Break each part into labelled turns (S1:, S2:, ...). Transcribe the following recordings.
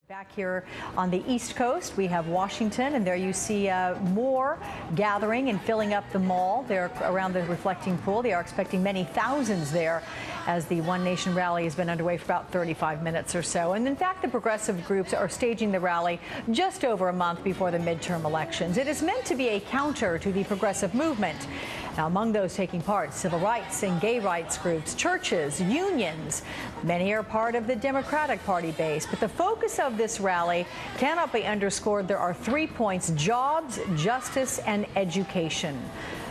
S1: Back here on the East Coast, we have Washington, and there you see more gathering and filling up the mall. They're around the reflecting pool. They are expecting many thousands there as the One Nation rally has been underway for about 35 minutes or so. And in fact, the progressive groups are staging the rally just over a month before the midterm elections. It is meant to be a counter to the progressive movement. Now, among those taking part, civil rights and gay rights groups, churches, unions. Many are part of the Democratic Party base. But the focus of this rally cannot be underscored. There are 3 points: jobs, justice, and education.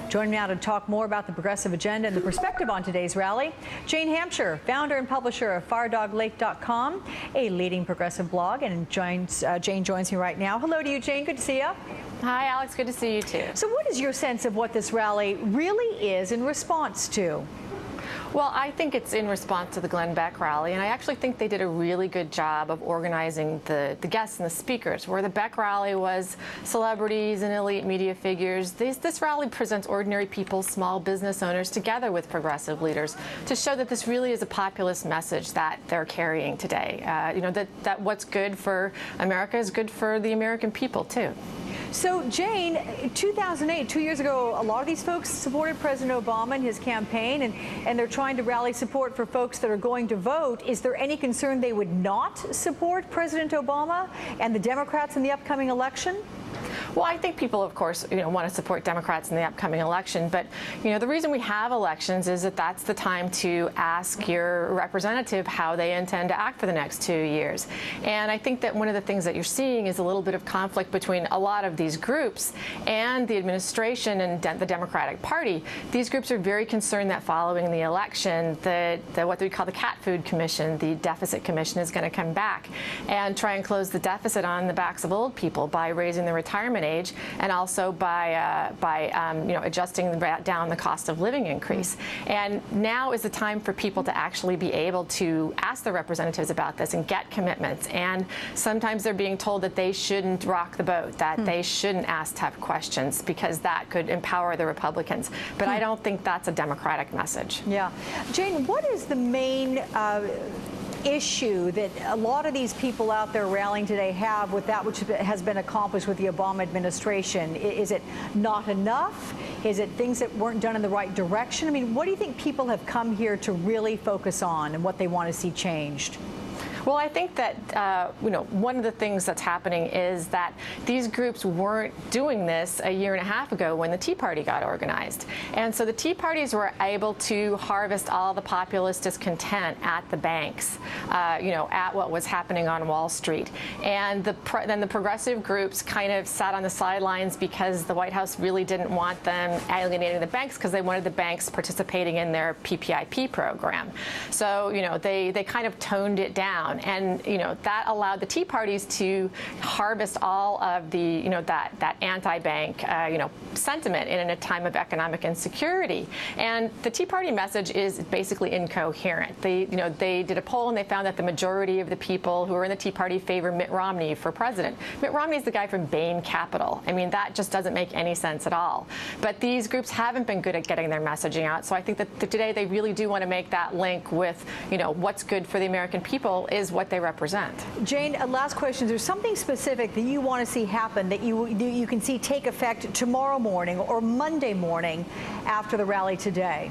S1: Joining me now to talk more about the progressive agenda and the perspective on today's rally, Jane Hamsher, founder and publisher of FireDogLake.com, a leading progressive blog. And Jane joins me right now. Hello to you, Jane. Good to see you.
S2: Hi, Alex. Good to see you, too.
S1: So what is your sense of what this rally really is in response to?
S2: Well, I think it's in response to the Glenn Beck rally, and I actually think they did a really good job of organizing the guests and the speakers. Where the Beck rally was celebrities and elite media figures, this rally presents ordinary people, small business owners, together with progressive leaders to show that this really is a populist message that they're carrying today. That what's good for America is good for the American people, too.
S1: So, Jane, 2008, 2 years ago, a lot of these folks supported President Obama and his campaign, and they're trying to rally support for folks that are going to vote. Is there any concern they would not support President Obama and the Democrats in the upcoming election?
S2: Well, I think people, of course, want to support Democrats in the upcoming election. But, the reason we have elections is that that's the time to ask your representative how they intend to act for the next 2 years. And I think that one of the things that you're seeing is a little bit of conflict between a lot of these groups and the administration and the Democratic Party. These groups are very concerned that following the election, what we call the cat food commission, the deficit commission, is going to come back and try and close the deficit on the backs of old people by raising the retirement age and also by adjusting down the cost of living increase. And now is the time for people to actually be able to ask their representatives about this and get commitments. And sometimes they're being told that they shouldn't rock the boat, that they shouldn't ask tough questions because that could empower the Republicans. But I don't think that's a Democratic message.
S1: Yeah. Jane, what is the main issue that a lot of these people out there rallying today have with that which has been accomplished with the Obama administration? Is it not enough? Is it things that weren't done in the right direction? I mean, what do you think people have come here to really focus on and what they want to see changed?
S2: Well, I think that, one of the things that's happening is that these groups weren't doing this a year and a half ago when the Tea Party got organized. And so the Tea Parties were able to harvest all the populist discontent at the banks, at what was happening on Wall Street. And then the progressive groups kind of sat on the sidelines because the White House really didn't want them alienating the banks because they wanted the banks participating in their PPIP program. So, they kind of toned it down. And, that allowed the Tea Parties to harvest all of the, that anti-bank, sentiment in a time of economic insecurity. And the Tea Party message is basically incoherent. They did a poll and they found that the majority of the people who are in the Tea Party favor Mitt Romney for president. Mitt Romney is the guy from Bain Capital. I mean, that just doesn't make any sense at all. But these groups haven't been good at getting their messaging out. So I think that today they really do want to make that link with, what's good for the American people is what they represent.
S1: Jane, last question. Is there something specific that you want to see happen that you can see take effect tomorrow morning or Monday morning after the rally today?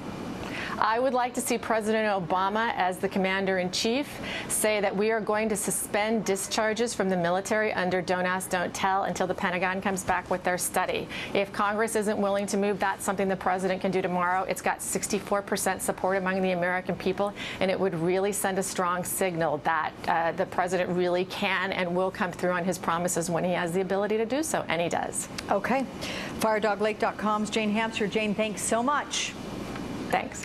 S2: I would like to see President Obama, as the commander-in-chief, say that we are going to suspend discharges from the military under Don't Ask, Don't Tell until the Pentagon comes back with their study. If Congress isn't willing to move, that's something the president can do tomorrow. It's got 64% support among the American people, and it would really send a strong signal that the president really can and will come through on his promises when he has the ability to do so, and he does.
S1: Okay. FireDogLake.com's Jane Hamsher. Jane, thanks so much.
S2: Thanks.